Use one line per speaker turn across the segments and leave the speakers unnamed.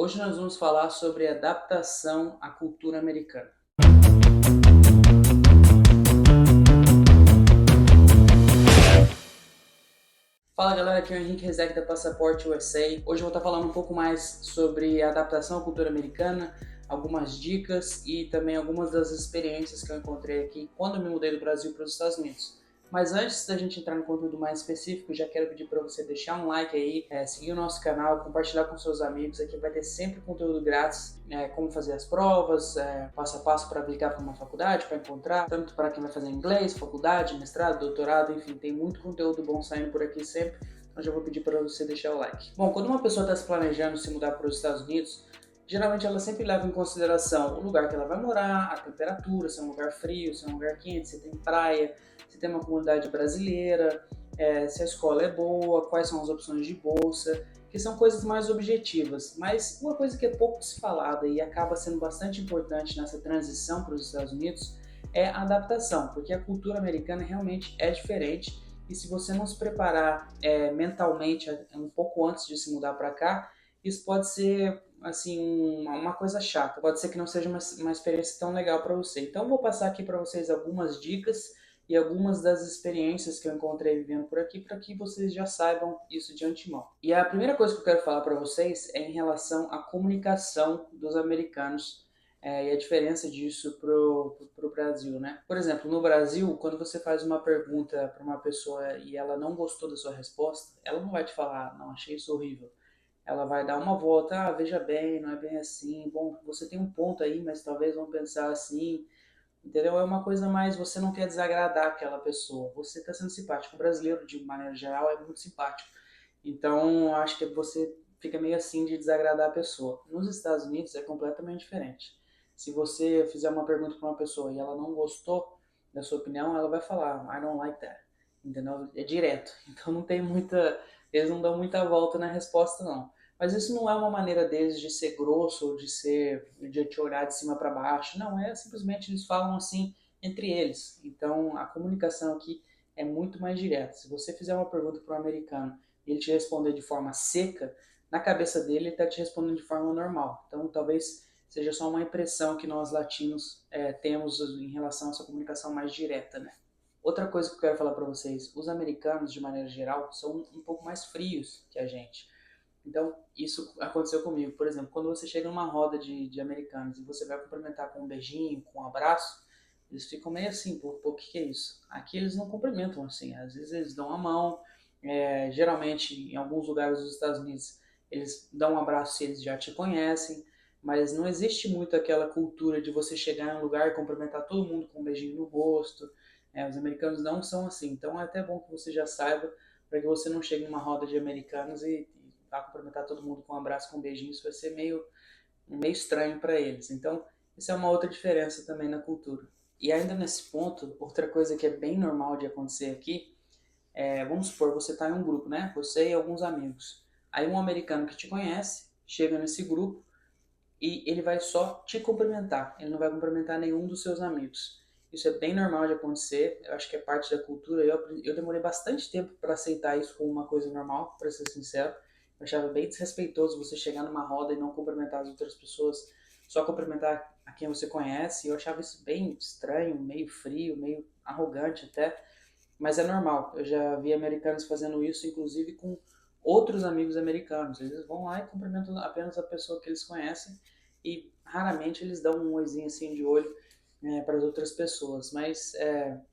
Hoje nós vamos falar sobre adaptação à cultura americana. Fala galera, aqui é o Henrique Rezec da Passaporte USA. Hoje eu vou estar falando um pouco mais sobre a adaptação à cultura americana, algumas dicas e também algumas das experiências que eu encontrei aqui quando eu me mudei do Brasil para os Estados Unidos. Mas antes da gente entrar no conteúdo mais específico, já quero pedir para você deixar um like aí, seguir o nosso canal, compartilhar com seus amigos. Aqui vai ter sempre conteúdo grátis, como fazer as provas, passo a passo para aplicar para uma faculdade, para encontrar, tanto para quem vai fazer inglês, faculdade, mestrado, doutorado, enfim, tem muito conteúdo bom saindo por aqui sempre. Então já vou pedir para você deixar o like. Bom, quando uma pessoa está se planejando se mudar para os Estados Unidos, geralmente ela sempre leva em consideração o lugar que ela vai morar, a temperatura, se é um lugar frio, se é um lugar quente, se tem praia, se tem uma comunidade brasileira, se a escola é boa, quais são as opções de bolsa, que são coisas mais objetivas. Mas uma coisa que é pouco se falada e acaba sendo bastante importante nessa transição para os Estados Unidos é a adaptação, porque a cultura americana realmente é diferente e se você não se preparar mentalmente um pouco antes de se mudar para cá, isso pode ser assim uma coisa chata, pode ser que não seja uma experiência tão legal para você. Então vou passar aqui para vocês algumas dicas e algumas das experiências que eu encontrei vivendo por aqui para que vocês já saibam isso de antemão. E a primeira coisa que eu quero falar para vocês é em relação à comunicação dos americanos e a diferença disso pro Brasil, né? Por exemplo, no Brasil, quando você faz uma pergunta para uma pessoa e ela não gostou da sua resposta, ela não vai te falar, não, achei isso horrível. Ela vai dar uma volta, veja bem, não é bem assim, bom, você tem um ponto aí, mas talvez vão pensar assim, entendeu? É uma coisa mais, você não quer desagradar aquela pessoa, você está sendo simpático. O brasileiro, de maneira geral, é muito simpático. Então, acho que você fica meio assim de desagradar a pessoa. Nos Estados Unidos é completamente diferente. Se você fizer uma pergunta para uma pessoa e ela não gostou da sua opinião, ela vai falar, I don't like that. Entendeu? É direto. Então não tem muita, eles não dão muita volta na resposta não. Mas isso não é uma maneira deles de ser grosso ou de te olhar de cima para baixo. Não, é simplesmente eles falam assim entre eles. Então a comunicação aqui é muito mais direta. Se você fizer uma pergunta para um americano e ele te responder de forma seca, na cabeça dele ele está te respondendo de forma normal. Então talvez seja só uma impressão que nós latinos temos em relação a essa comunicação mais direta, né? Outra coisa que eu quero falar para vocês, os americanos, de maneira geral, são um pouco mais frios que a gente. Então, isso aconteceu comigo. Por exemplo, quando você chega numa roda de americanos e você vai cumprimentar com um beijinho, com um abraço, eles ficam meio assim, pô, o que é isso? Aqui eles não cumprimentam assim, às vezes eles dão a mão, geralmente em alguns lugares dos Estados Unidos eles dão um abraço se eles já te conhecem, mas não existe muito aquela cultura de você chegar em um lugar e cumprimentar todo mundo com um beijinho no rosto. Os americanos não são assim, então é até bom que você já saiba para que você não chegue numa roda de americanos e vá cumprimentar todo mundo com um abraço, com um beijinho, isso vai ser meio estranho para eles. Então, isso é uma outra diferença também na cultura. E ainda nesse ponto, outra coisa que é bem normal de acontecer aqui, vamos supor, você está em um grupo, né? Você e alguns amigos. Aí um americano que te conhece chega nesse grupo e ele vai só te cumprimentar, ele não vai cumprimentar nenhum dos seus amigos. Isso é bem normal de acontecer, eu acho que é parte da cultura. Eu demorei bastante tempo para aceitar isso como uma coisa normal, para ser sincero. Eu achava bem desrespeitoso você chegar numa roda e não cumprimentar as outras pessoas, só cumprimentar a quem você conhece. Eu achava isso bem estranho, meio frio, meio arrogante até, mas é normal. Eu já vi americanos fazendo isso, inclusive com outros amigos americanos. Eles vão lá e cumprimentam apenas a pessoa que eles conhecem e raramente eles dão um oizinho assim de olho para as outras pessoas. Mas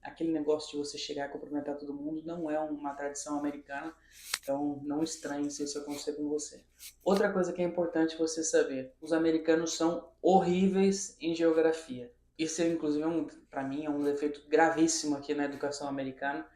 aquele negócio de você chegar e cumprimentar todo mundo não é uma tradição americana, então não estranhe se isso acontecer com você. Outra coisa que é importante você saber: os americanos são horríveis em geografia. Isso, inclusive, para mim, é um defeito gravíssimo aqui na educação americana,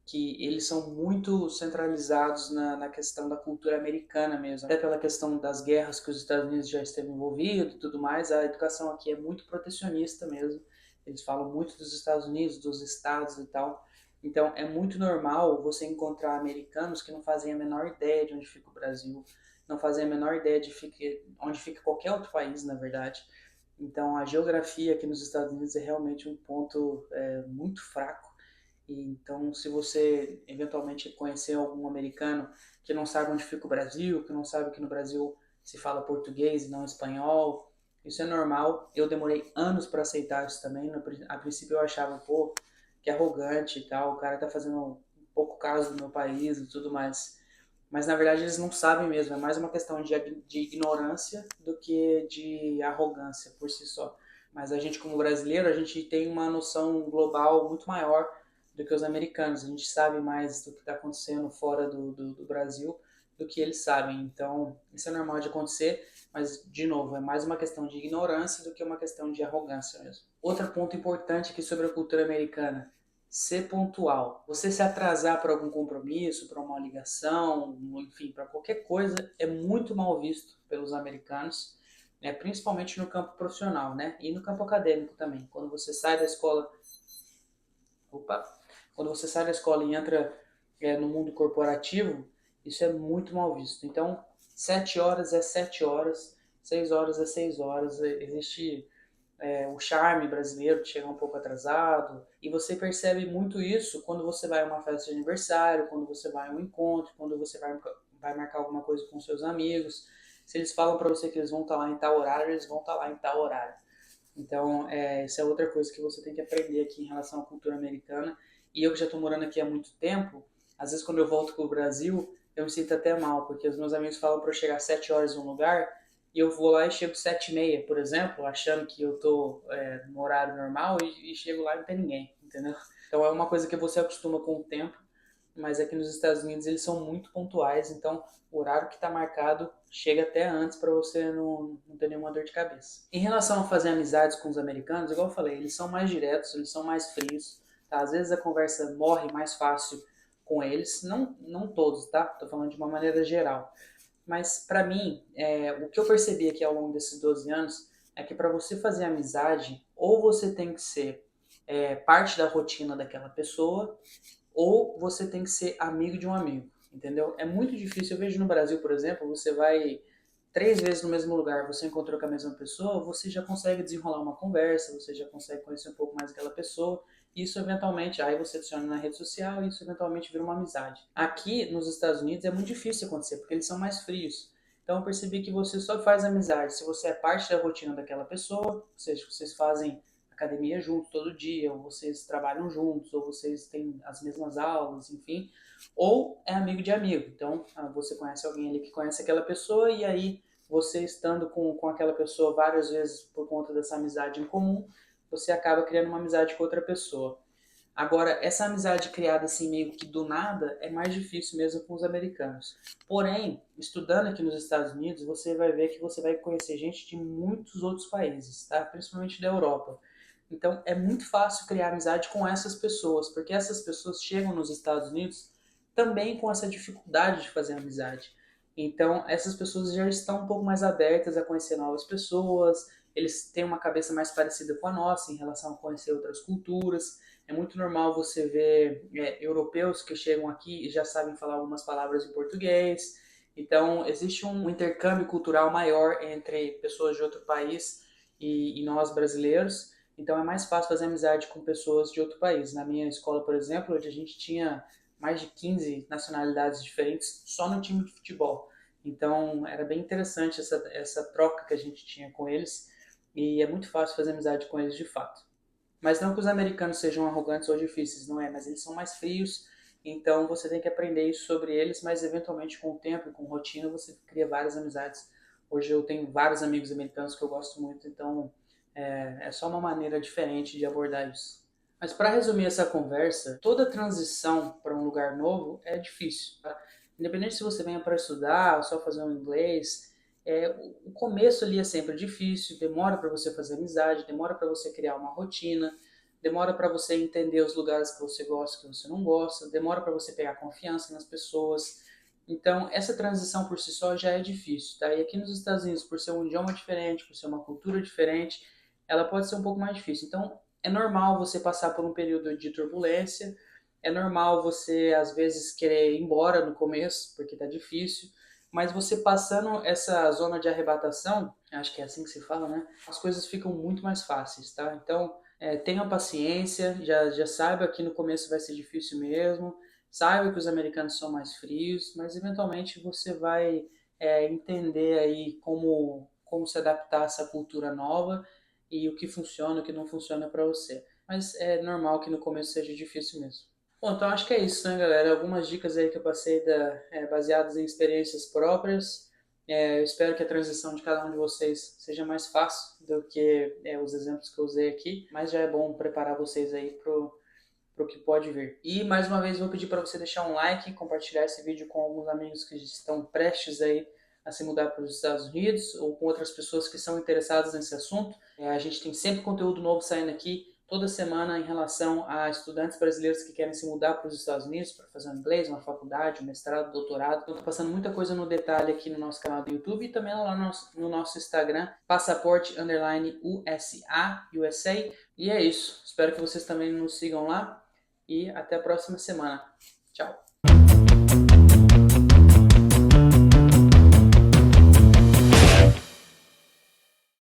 que eles são muito centralizados na questão da cultura americana mesmo. Até pela questão das guerras que os Estados Unidos já esteve envolvido e tudo mais, a educação aqui é muito protecionista mesmo. Eles falam muito dos Estados Unidos, dos estados e tal. Então é muito normal você encontrar americanos que não fazem a menor ideia de onde fica o Brasil, não fazem a menor ideia de onde fica qualquer outro país, na verdade. Então a geografia aqui nos Estados Unidos é realmente um ponto muito fraco. E, então, se você eventualmente conhecer algum americano que não sabe onde fica o Brasil, que não sabe que no Brasil se fala português e não espanhol. Isso é normal. Eu demorei anos para aceitar isso também. A princípio eu achava, pô, que arrogante e tal, o cara tá fazendo um pouco caso do meu país e tudo mais. Mas na verdade eles não sabem mesmo, é mais uma questão de ignorância do que de arrogância por si só. Mas a gente, como brasileiro, a gente tem uma noção global muito maior do que os americanos. A gente sabe mais do que está acontecendo fora do Brasil do que eles sabem. Então, isso é normal de acontecer, mas, de novo, é mais uma questão de ignorância do que uma questão de arrogância mesmo. Outro ponto importante aqui sobre a cultura americana: ser pontual. Você se atrasar para algum compromisso, para uma ligação, enfim, para qualquer coisa, é muito mal visto pelos americanos, né? Principalmente no campo profissional, né? E no campo acadêmico também. Quando você sai da escola, opa, quando você sai da escola e entra no mundo corporativo, isso é muito mal visto. Então, 7 horas é 7 horas, 6 horas é 6 horas. Existe o charme brasileiro de chegar um pouco atrasado. E você percebe muito isso quando você vai a uma festa de aniversário, quando você vai a um encontro, quando você vai marcar alguma coisa com seus amigos. Se eles falam para você que eles vão estar lá em tal horário, eles vão estar lá em tal horário. Então, isso é outra coisa que você tem que aprender aqui em relação à cultura americana. E eu que já estou morando aqui há muito tempo, às vezes quando eu volto para o Brasil, eu me sinto até mal, porque os meus amigos falam para eu chegar às 7 horas em um lugar, e eu vou lá e chego 7h30, por exemplo, achando que eu estou no horário normal, e chego lá e não tem ninguém, entendeu? Então é uma coisa que você acostuma com o tempo, mas aqui nos Estados Unidos eles são muito pontuais, então o horário que está marcado chega até antes para você não ter nenhuma dor de cabeça. Em relação a fazer amizades com os americanos, igual eu falei, eles são mais diretos, eles são mais frios, tá? Às vezes a conversa morre mais fácil com eles, não todos, tá? Tô falando de uma maneira geral. Mas para mim, o que eu percebi aqui ao longo desses 12 anos é que para você fazer amizade, ou você tem que ser parte da rotina daquela pessoa, ou você tem que ser amigo de um amigo, entendeu? É muito difícil. Eu vejo no Brasil, por exemplo, você vai 3 vezes no mesmo lugar, você encontrou com a mesma pessoa, você já consegue desenrolar uma conversa, você já consegue conhecer um pouco mais aquela pessoa. Isso eventualmente, aí você adiciona na rede social e isso eventualmente vira uma amizade. Aqui nos Estados Unidos é muito difícil acontecer, porque eles são mais frios. Então eu percebi que você só faz amizade se você é parte da rotina daquela pessoa, ou seja, vocês fazem academia juntos todo dia, ou vocês trabalham juntos, ou vocês têm as mesmas aulas, enfim, ou é amigo de amigo. Então, você conhece alguém ali que conhece aquela pessoa, e aí você estando com aquela pessoa várias vezes por conta dessa amizade em comum, você acaba criando uma amizade com outra pessoa. Agora, essa amizade criada assim meio que do nada é mais difícil mesmo com os americanos. Porém, estudando aqui nos Estados Unidos, você vai ver que você vai conhecer gente de muitos outros países, tá? Principalmente da Europa. Então, é muito fácil criar amizade com essas pessoas, porque essas pessoas chegam nos Estados Unidos também com essa dificuldade de fazer amizade. Então, essas pessoas já estão um pouco mais abertas a conhecer novas pessoas, eles têm uma cabeça mais parecida com a nossa em relação a conhecer outras culturas. É muito normal você ver europeus que chegam aqui e já sabem falar algumas palavras em português. Então, existe um intercâmbio cultural maior entre pessoas de outro país e nós brasileiros. Então, é mais fácil fazer amizade com pessoas de outro país. Na minha escola, por exemplo, a gente tinha mais de 15 nacionalidades diferentes só no time de futebol. Então, era bem interessante essa troca que a gente tinha com eles. E é muito fácil fazer amizade com eles de fato. Mas não que os americanos sejam arrogantes ou difíceis, não é, mas eles são mais frios, então você tem que aprender isso sobre eles, mas eventualmente com o tempo e com rotina você cria várias amizades. Hoje eu tenho vários amigos americanos que eu gosto muito, então é só uma maneira diferente de abordar isso. Mas para resumir essa conversa, toda transição para um lugar novo é difícil, tá? Independente se você venha para estudar ou só fazer um inglês, o começo ali é sempre difícil, demora para você fazer amizade, demora para você criar uma rotina, demora para você entender os lugares que você gosta e que você não gosta, demora para você pegar confiança nas pessoas. Então, essa transição por si só já é difícil, tá? E aqui nos Estados Unidos, por ser um idioma diferente, por ser uma cultura diferente, ela pode ser um pouco mais difícil. Então, é normal você passar por um período de turbulência, é normal você, às vezes, querer ir embora no começo, porque tá difícil, mas você passando essa zona de arrebatação, acho que é assim que se fala, né? As coisas ficam muito mais fáceis, tá? Então, tenha paciência, já saiba que no começo vai ser difícil mesmo, saiba que os americanos são mais frios, mas eventualmente você vai entender aí como se adaptar a essa cultura nova e o que funciona, o que não funciona para você. Mas é normal que no começo seja difícil mesmo. Bom, então acho que é isso, né, galera? Algumas dicas aí que eu passei baseadas em experiências próprias. Eu espero que a transição de cada um de vocês seja mais fácil do que os exemplos que eu usei aqui, mas já é bom preparar vocês aí para o que pode vir. E mais uma vez vou pedir para você deixar um like, compartilhar esse vídeo com alguns amigos que estão prestes aí a se mudar para os Estados Unidos ou com outras pessoas que são interessadas nesse assunto. A gente tem sempre conteúdo novo saindo aqui toda semana em relação a estudantes brasileiros que querem se mudar para os Estados Unidos para fazer um inglês, uma faculdade, um mestrado, doutorado. Então, estou passando muita coisa no detalhe aqui no nosso canal do YouTube e também lá no nosso Instagram, passaporte_USA. E é isso. Espero que vocês também nos sigam lá e até a próxima semana. Tchau!